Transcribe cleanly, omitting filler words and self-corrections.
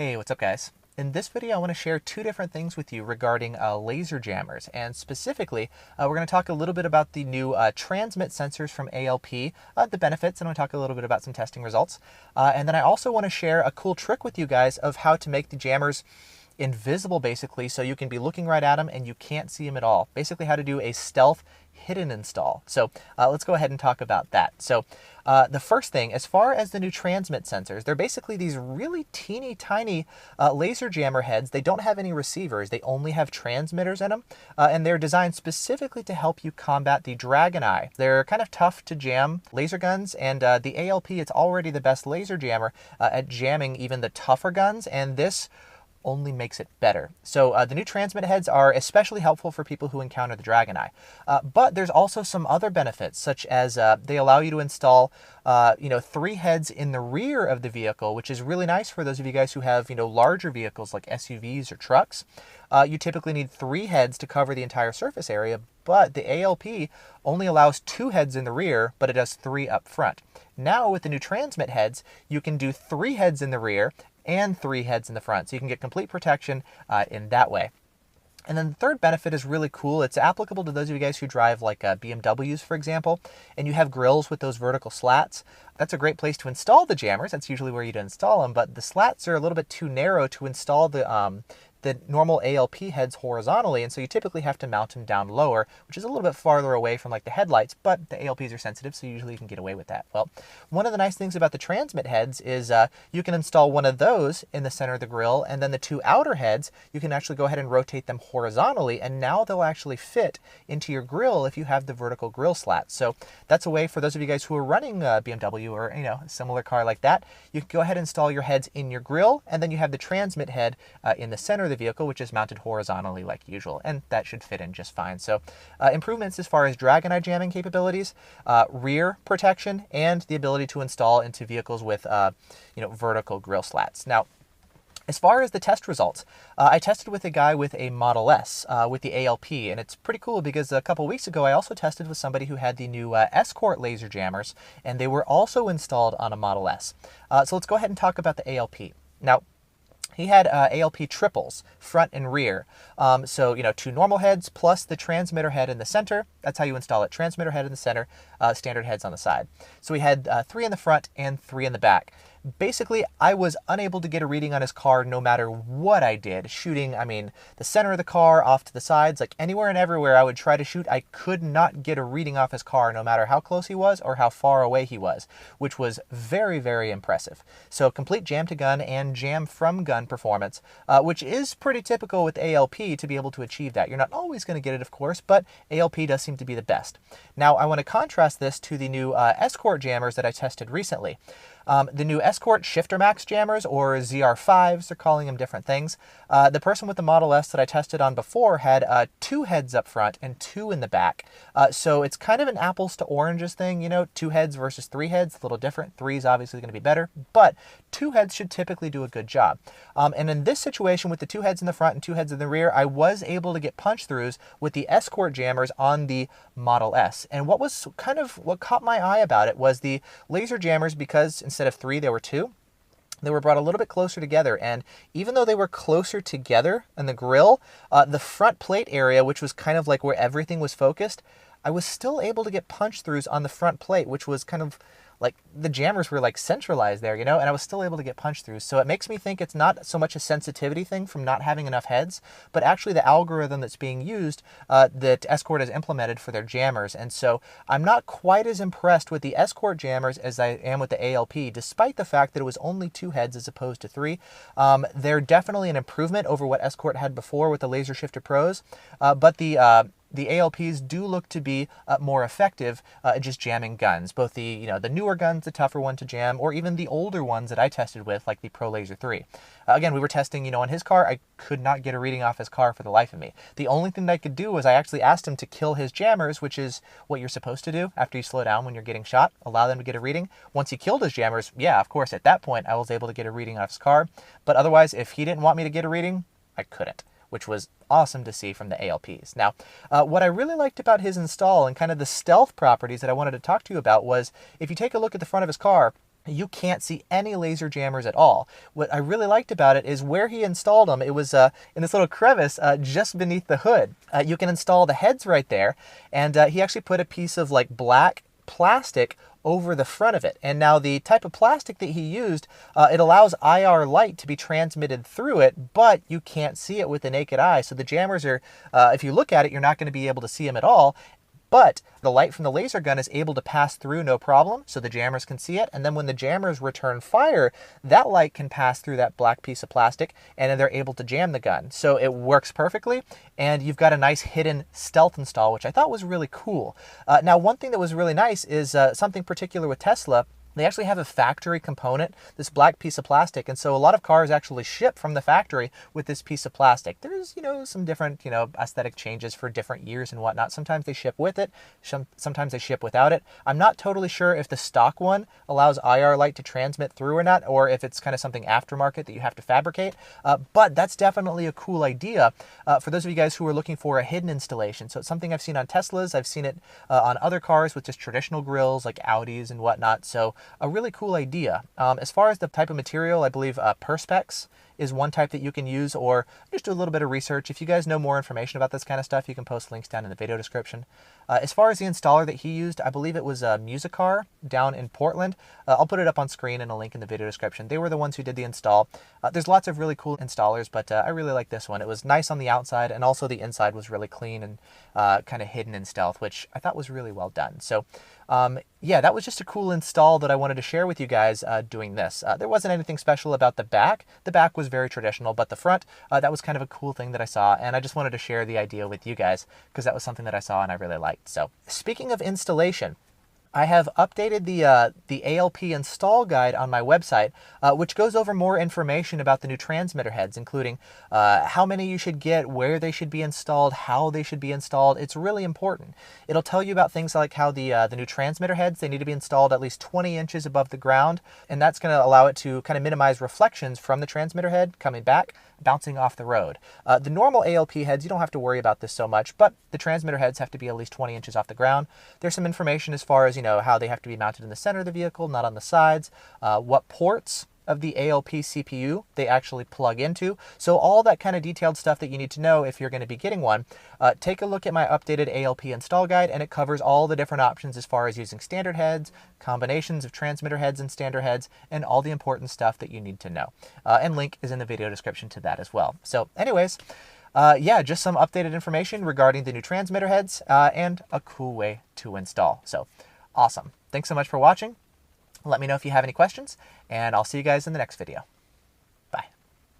Hey, what's up guys? In this video, I want to share two different things with you regarding laser jammers, and specifically, we're going to talk a little bit about the new transmit sensors from ALP, the benefits, and I'll talk a little bit about some testing results. And then I also want to share a cool trick with you guys of how to make the jammers invisible, basically, so you can be looking right at them and you can't see them at all. Basically, how to do a stealth hidden install. So let's go ahead and talk about that. So the first thing, as far as the new transmit sensors, they're basically these really teeny tiny laser jammer heads. They don't have any receivers. They only have transmitters in them, and they're designed specifically to help you combat the dragon eye. They're kind of tough to jam laser guns, and the ALP, it's already the best laser jammer at jamming even the tougher guns, and this only makes it better. So the new transmit heads are especially helpful for people who encounter the dragon eye. But there's also some other benefits, such as they allow you to install 3 heads in the rear of the vehicle, which is really nice for those of you guys who have larger vehicles like SUVs or trucks. You typically need 3 heads to cover the entire surface area, but the ALP only allows 2 heads in the rear, but it does 3 up front. Now with the new transmit heads, you can do 3 heads in the rear and 3 heads in the front. So you can get complete protection in that way. And then the third benefit is really cool. It's applicable to those of you guys who drive like BMWs, for example, and you have grills with those vertical slats. That's a great place to install the jammers. That's usually where you'd install them, but the slats are a little bit too narrow to install the normal ALP heads horizontally, and so you typically have to mount them down lower, which is a little bit farther away from like the headlights, but the ALPs are sensitive, so usually you can get away with that. Well, one of the nice things about the transmit heads is you can install one of those in the center of the grill, and then the 2 outer heads, you can actually go ahead and rotate them horizontally, and now they'll actually fit into your grill if you have the vertical grill slats. So that's a way for those of you guys who are running BMW or a similar car like that. You can go ahead and install your heads in your grill, and then you have the transmit head in the center of the vehicle, which is mounted horizontally like usual, and that should fit in just fine. So improvements as far as dragon eye jamming capabilities, rear protection, and the ability to install into vehicles with vertical grill slats. Now, as far as the test results, I tested with a guy with a Model S with the ALP, and it's pretty cool because a couple weeks ago I also tested with somebody who had the new Escort laser jammers, and they were also installed on a Model S. So let's go ahead and talk about the ALP. Now, he had ALP triples, front and rear. So, 2 normal heads plus the transmitter head in the center. That's how you install it. Transmitter head in the center, standard heads on the side. So he had 3 in the front and 3 in the back. Basically, I was unable to get a reading on his car no matter what I did. Shooting, the center of the car, off to the sides, like anywhere and everywhere I would try to shoot, I could not get a reading off his car no matter how close he was or how far away he was, which was very, very impressive. So complete jam to gun and jam from gun performance, which is pretty typical with ALP to be able to achieve that. You're not always going to get it, of course, but ALP does seem to be the best. Now, I want to contrast this to the new Escort jammers that I tested recently. The new Escort Shifter Max jammers, or ZR5s, they're calling them different things. The person with the Model S that I tested on before had 2 heads up front and 2 in the back. So it's kind of an apples to oranges thing, 2 heads versus 3 heads, a little different. 3 is obviously going to be better, but 2 heads should typically do a good job. And in this situation with the 2 heads in the front and 2 heads in the rear, I was able to get punch throughs with the Escort jammers on the Model S. And what caught my eye about it was the laser jammers, because instead of 3, there were 2. They were brought a little bit closer together, and even though they were closer together in the grill, the front plate area, which was kind of like where everything was focused, I was still able to get punch throughs on the front plate, which was kind of like the jammers were like centralized there, and I was still able to get punch throughs. So it makes me think it's not so much a sensitivity thing from not having enough heads, but actually the algorithm that's being used that Escort has implemented for their jammers. And so I'm not quite as impressed with the Escort jammers as I am with the ALP, despite the fact that it was only 2 heads as opposed to 3. They're definitely an improvement over what Escort had before with the Laser Shifter Pros, but the ALPs do look to be more effective at just jamming guns, both the newer guns, the tougher one to jam, or even the older ones that I tested with, like the Pro Laser 3. Again, we were testing, on his car. I could not get a reading off his car for the life of me. The only thing that I could do was I actually asked him to kill his jammers, which is what you're supposed to do after you slow down when you're getting shot, allow them to get a reading. Once he killed his jammers, yeah, of course, at that point, I was able to get a reading off his car. But otherwise, if he didn't want me to get a reading, I couldn't, which was awesome to see from the ALPs. Now, what I really liked about his install and kind of the stealth properties that I wanted to talk to you about was, if you take a look at the front of his car, you can't see any laser jammers at all. What I really liked about it is where he installed them, it was in this little crevice just beneath the hood. You can install the heads right there, and he actually put a piece of like black plastic over the front of it. And now the type of plastic that he used, it allows IR light to be transmitted through it, but you can't see it with the naked eye. So the jammers are, if you look at it, you're not going to be able to see them at all. But the light from the laser gun is able to pass through no problem, so the jammers can see it. And then when the jammers return fire, that light can pass through that black piece of plastic, and then they're able to jam the gun. So it works perfectly, and you've got a nice hidden stealth install, which I thought was really cool. Now, one thing that was really nice is something particular with Tesla. They actually have a factory component, this black piece of plastic, and so a lot of cars actually ship from the factory with this piece of plastic. There's, some different, aesthetic changes for different years and whatnot. Sometimes they ship with it, sometimes they ship without it. I'm not totally sure if the stock one allows IR light to transmit through or not, or if it's kind of something aftermarket that you have to fabricate, but that's definitely a cool idea for those of you guys who are looking for a hidden installation. So it's something I've seen on Teslas, I've seen it on other cars with just traditional grills like Audis and whatnot, so a really cool idea. As far as the type of material, I believe Perspex is one type that you can use, or just do a little bit of research. If you guys know more information about this kind of stuff, you can post links down in the video description. As far as the installer that he used, I believe it was Musicar down in Portland. I'll put it up on screen and a link in the video description. They were the ones who did the install. There's lots of really cool installers, but I really like this one. It was nice on the outside, and also the inside was really clean and kind of hidden in stealth, which I thought was really well done. So yeah, that was just a cool install that I wanted to share with you guys doing this. There wasn't anything special about the back. The back was very traditional, but the front, that was kind of a cool thing that I saw, and I just wanted to share the idea with you guys because that was something that I saw and I really liked. So speaking of installation, I have updated the ALP install guide on my website, which goes over more information about the new transmitter heads, including how many you should get, where they should be installed, how they should be installed. It's really important. It'll tell you about things like how the new transmitter heads, they need to be installed at least 20 inches above the ground, and that's going to allow it to kind of minimize reflections from the transmitter head coming back, bouncing off the road. The normal ALP heads, you don't have to worry about this so much, but the transmitter heads have to be at least 20 inches off the ground. There's some information as far as, how they have to be mounted in the center of the vehicle, not on the sides, what ports of the ALP CPU they actually plug into. So all that kind of detailed stuff that you need to know if you're going to be getting one. Take a look at my updated ALP install guide, and it covers all the different options as far as using standard heads, combinations of transmitter heads and standard heads, and all the important stuff that you need to know. And link is in the video description to that as well. So anyways, yeah, just some updated information regarding the new transmitter heads and a cool way to install. So awesome. Thanks so much for watching. Let me know if you have any questions, and I'll see you guys in the next video.